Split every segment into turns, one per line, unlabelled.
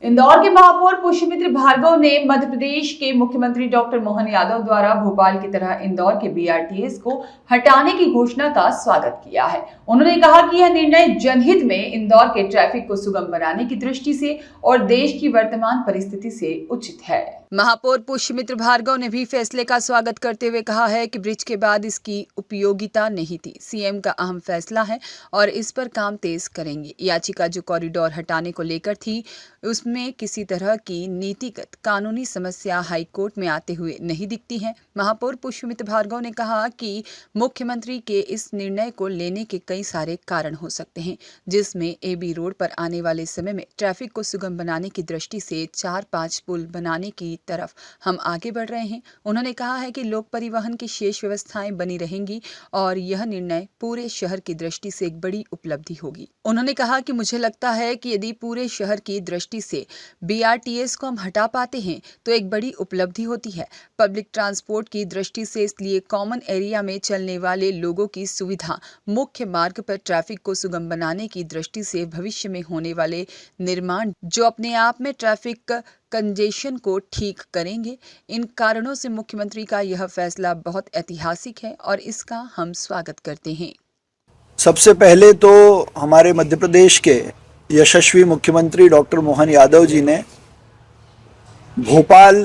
इंदौर के महापौर पुष्यमित्र भार्गव ने मध्य प्रदेश के मुख्यमंत्री डॉक्टर मोहन यादव द्वारा भोपाल की तरह इंदौर के बीआरटीएस को हटाने की घोषणा का स्वागत किया है। उन्होंने कहा कि यह निर्णय जनहित में इंदौर के ट्रैफिक को सुगम बनाने की दृष्टि से और देश की वर्तमान परिस्थिति से उचित है। महापौर पुष्यमित्र भार्गव ने भी फैसले का स्वागत करते हुए कहा है कि ब्रिज के बाद इसकी उपयोगिता नहीं थी। सीएम का अहम फैसला है और इस पर काम तेज करेंगे। याचिका जो कॉरिडोर हटाने को लेकर थी, उसमें किसी तरह की नीतिगत कानूनी समस्या हाईकोर्ट में आते हुए नहीं दिखती है। महापौर पुष्यमित्र भार्गव ने कहा कि मुख्यमंत्री के इस निर्णय को लेने के कई सारे कारण हो सकते हैं, जिसमें एबी रोड पर आने वाले समय में ट्रैफिक को सुगम बनाने की दृष्टि से 4-5 पुल बनाने की तरफ हम आगे बढ़ रहे हैं। उन्होंने कहा है कि लोक परिवहन की शेष व्यवस्थाएं बनी रहेंगी और यह निर्णय पूरे शहर की दृष्टि से एक बड़ी उपलब्धि होगी। उन्होंने कहा कि मुझे लगता है कि यदि पूरे शहर की दृष्टि से बीआरटीएस को हम हटा पाते हैं तो एक बड़ी उपलब्धि होती है। पब्लिक ट्रांसपोर्ट की दृष्टि से इसलिए कॉमन एरिया में चलने वाले लोगों की सुविधा, मुख्य मार्ग पर ट्रैफिक को सुगम बनाने की दृष्टि से भविष्य में होने वाले निर्माण जो अपने आप में ट्रैफिक कंजेशन को ठीक करेंगे। इन कारणों से मुख्यमंत्री का यह फैसला बहुत ऐतिहासिक है और इसका हम स्वागत करते हैं।
सबसे पहले तो हमारे मध्य प्रदेश के यशस्वी मुख्यमंत्री डॉक्टर मोहन यादव जी ने भोपाल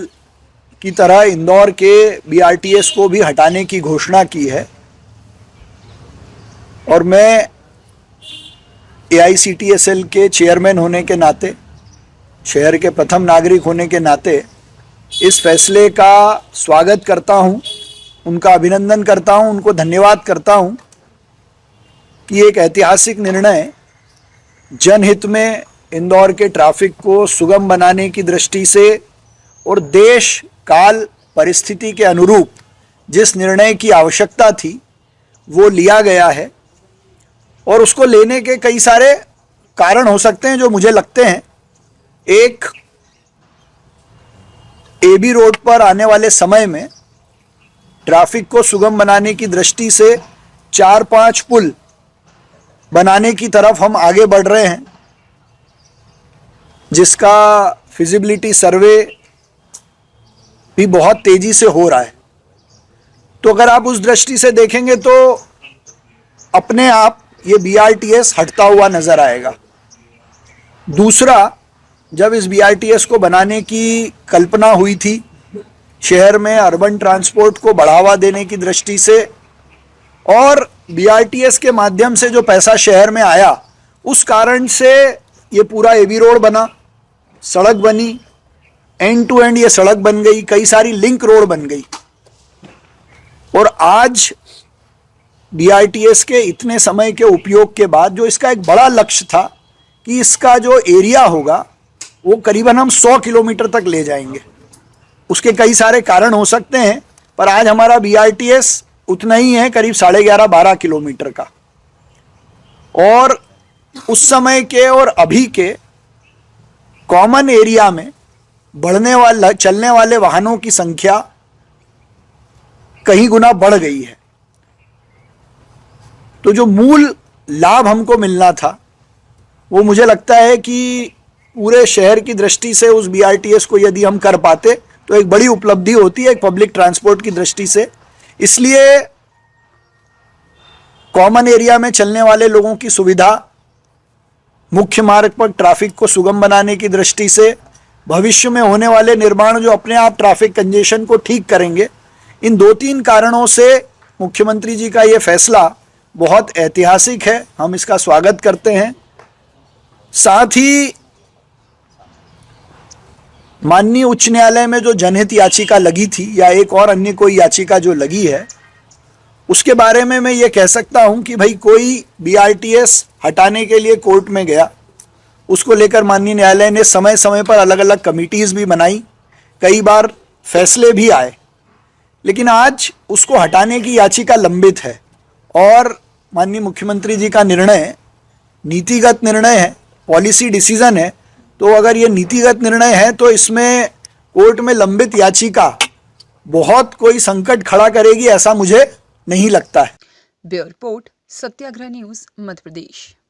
की तरह इंदौर के बीआरटीएस को भी हटाने की घोषणा की है और मैं एआईसीटीएसएल के चेयरमैन होने के नाते, शहर के प्रथम नागरिक होने के नाते इस फैसले का स्वागत करता हूं, उनका अभिनंदन करता हूं, उनको धन्यवाद करता हूं कि एक ऐतिहासिक निर्णय जनहित में इंदौर के ट्रैफिक को सुगम बनाने की दृष्टि से और देश काल परिस्थिति के अनुरूप जिस निर्णय की आवश्यकता थी वो लिया गया है। और उसको लेने के कई सारे कारण हो सकते हैं जो मुझे लगते हैं। एक, एबी रोड पर आने वाले समय में ट्रैफिक को सुगम बनाने की दृष्टि से 4-5 पुल बनाने की तरफ हम आगे बढ़ रहे हैं, जिसका फिजिबिलिटी सर्वे भी बहुत तेजी से हो रहा है। तो अगर आप उस दृष्टि से देखेंगे तो अपने आप ये बीआरटीएस हटता हुआ नजर आएगा। दूसरा, जब इस बीआरटीएस को बनाने की कल्पना हुई थी शहर में अर्बन ट्रांसपोर्ट को बढ़ावा देने की दृष्टि से और बीआरटीएस के माध्यम से जो पैसा शहर में आया, उस कारण से ये पूरा एबी रोड बना, सड़क बनी, एंड टू एंड ये सड़क बन गई, कई सारी लिंक रोड बन गई। और आज बीआरटीएस के इतने समय के उपयोग के बाद जो इसका एक बड़ा लक्ष्य था कि इसका जो एरिया होगा वो करीबन हम 100 किलोमीटर तक ले जाएंगे। उसके कई सारे कारण हो सकते हैं, पर आज हमारा बीआरटीएस उतना ही है, करीब 11.5-12 किलोमीटर का। और उस समय के और अभी के कॉमन एरिया में चलने वाले वाहनों की संख्या कहीं गुना बढ़ गई है। तो जो मूल लाभ हमको मिलना था वो मुझे लगता है कि पूरे शहर की दृष्टि से उस बीआरटीएस को यदि हम कर पाते तो एक बड़ी उपलब्धि होती है एक पब्लिक ट्रांसपोर्ट की दृष्टि से। इसलिए कॉमन एरिया में चलने वाले लोगों की सुविधा, मुख्य मार्ग पर ट्रैफिक को सुगम बनाने की दृष्टि से, भविष्य में होने वाले निर्माण जो अपने आप ट्रैफिक कंजेशन को ठीक करेंगे, इन 2-3 कारणों से मुख्यमंत्री जी का ये फैसला बहुत ऐतिहासिक है। हम इसका स्वागत करते हैं। साथ ही माननीय उच्च न्यायालय में जो जनहित याचिका लगी थी या एक और अन्य कोई याचिका जो लगी है, उसके बारे में मैं ये कह सकता हूं कि भाई कोई बीआरटीएस हटाने के लिए कोर्ट में गया, उसको लेकर माननीय न्यायालय ने समय समय पर अलग अलग कमिटीज़ भी बनाई, कई बार फैसले भी आए, लेकिन आज उसको हटाने की याचिका लंबित है। और माननीय मुख्यमंत्री जी का निर्णय नीतिगत निर्णय है, पॉलिसी डिसीजन है। तो अगर ये नीतिगत निर्णय है तो इसमें कोर्ट में लंबित याचिका बहुत कोई संकट खड़ा करेगी, ऐसा मुझे नहीं लगता है।
ब्यूरो रिपोर्ट, सत्याग्रह न्यूज़, मध्य प्रदेश।